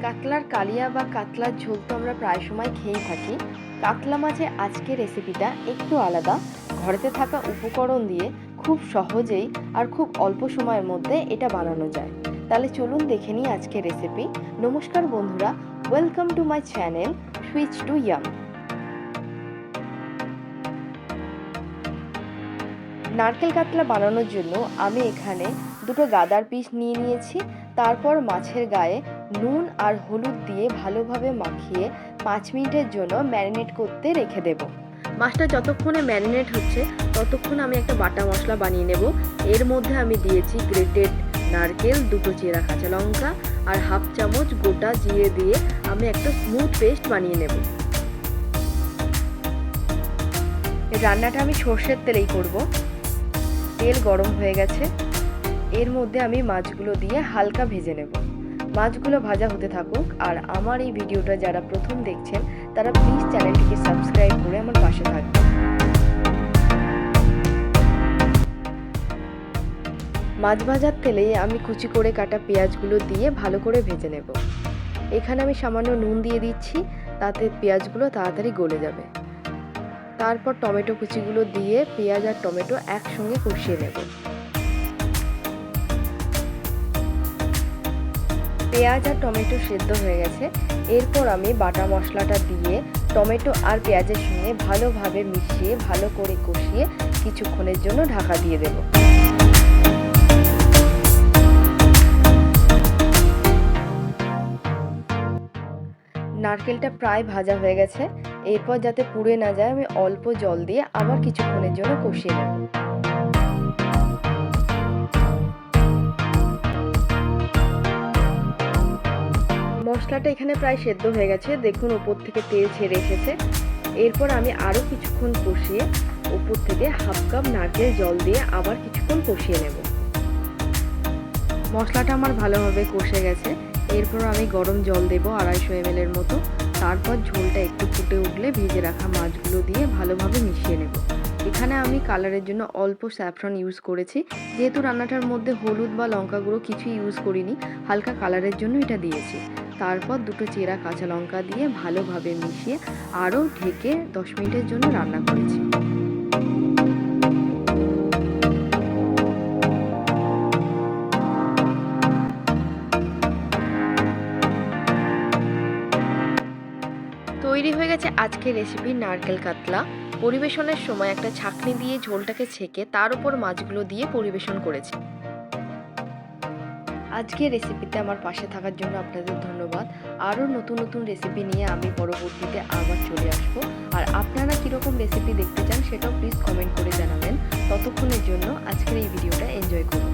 কাতলার কালিয়া বা কাতলার ঝোল তো আমরা প্রায় সময় খেয়েই থাকি। কাতলা মাছের আজকের রেসিপিটা একটু আলাদা। ঘরেতে থাকা উপকরণ দিয়ে খুব সহজেই আর খুব অল্প সময়ের মধ্যে এটা বানানো যায়। তাহলে চলুন দেখে নিই আজকের রেসিপি। নমস্কার বন্ধুরা, welcome to my channel switch to yum. নারকেল কাতলা বানানোর জন্য আমি এখানে দুটো গাদার পিস নিয়ে নিয়েছি। তারপর মাছের গায়ে নুন আর হলুদ দিয়ে ভালোভাবে মাখিয়ে 5 মিনিটের জন্য ম্যারিনেট করতে রেখে দেব। মাছটা যতক্ষণে ম্যারিনেট হচ্ছে ততক্ষণ আমি একটা বাটা মশলা বানিয়ে নেব। এর মধ্যে আমি দিয়েছি গ্রেটেড নারকেল, দুটো চেরা কাঁচা লঙ্কা আর হাফ চামচ গোটা জিরে দিয়ে আমি একটা স্মুথ পেস্ট বানিয়ে নেব। রান্নাটা আমি সর্ষের তেলেই করব। তেল গরম হয়ে গেছে, এর মধ্যে আমি মাছগুলো দিয়ে হালকা ভেজে নেব। মাছগুলো ভাজা হতে থাকুক, আর আমার এই ভিডিওটা যারা প্রথম দেখছেন তারা প্লিজ চ্যানেলটিকে সাবস্ক্রাইব করে আমার পাশে থাকবেন। মাছ ভাজার তেলে আমি কুচি করে কাটা পেঁয়াজগুলো দিয়ে ভালো করে ভেজে নেব। এখানে আমি সামান্য নুন দিয়ে দিচ্ছি, তাতে পেঁয়াজগুলো তাড়াতাড়ি গলে যাবে। তারপর টমেটো কুচিগুলো দিয়ে পেঁয়াজ আর টমেটো একসঙ্গে কষিয়ে নেব। পেঁয়াজ আর টমেটো সেদ্ধ হয়ে গেছে। এরপর আমি বাটা মশলাটা দিয়ে টমেটো আর পেঁয়াজের সঙ্গে ভালোভাবে মিশিয়ে ভালো করে কষিয়ে কিছুক্ষণের জন্য ঢাকা দিয়ে দেব। নারকেলটা প্রায় ভাজা হয়ে গেছে। এরপর যাতে পুড়ে না যায় আমি অল্প জল দিয়ে আবার কিছুক্ষণের জন্য কষিয়ে নেব। মশলাটা এখানে প্রায় সেদ্ধ হয়ে গেছে, দেখুন উপর থেকে তেল ছেড়ে এসেছে। এরপর আমি আরও কিছুক্ষণ কষিয়ে উপর থেকে হাফ কাপ নারকেল জল দিয়ে আবার কিছুক্ষণ কষিয়ে নেব। মশলাটা আমার ভালোভাবে কষে গেছে। এরপর আমি গরম জল দেব 250 ml এর মতো। তারপর ঝোলটা একটু ফুটে উঠলে ভেজে রাখা মাছগুলো দিয়ে ভালোভাবে মিশিয়ে নেব। এখানে আমি কালারের জন্য অল্প স্যাফরন ইউজ করেছি। যেহেতু রান্নাটার মধ্যে হলুদ বা লঙ্কা গুঁড়ো কিছুই ইউজ করিনি, হালকা কালারের জন্য এটা দিয়েছি। তারপর দুটো চেরা কাঁচা লঙ্কা দিয়ে ভালোভাবে মিশিয়ে আরও ঢেকে 10 মিনিটের জন্য রান্না করেছি। তৈরি হয়ে গেছে আজকের রেসিপি নারকেল কাতলা। পরিবেশনের সময় একটা ছাঁকনি দিয়ে ঝোলটাকে ছেঁকে তার উপর মাছগুলো দিয়ে পরিবেশন করেছি। আজকের রেসিপিতে আমার পাশে থাকার জন্য আপনাদের ধন্যবাদ। আরও নতুন নতুন রেসিপি নিয়ে আমি পরবর্তীতে আবার চলে আসবো। আর আপনারা কীরকম রেসিপি দেখতে চান সেটাও প্লিজ কমেন্ট করে জানাবেন। ততক্ষণের জন্য আজকের এই ভিডিওটা এনজয় করুন।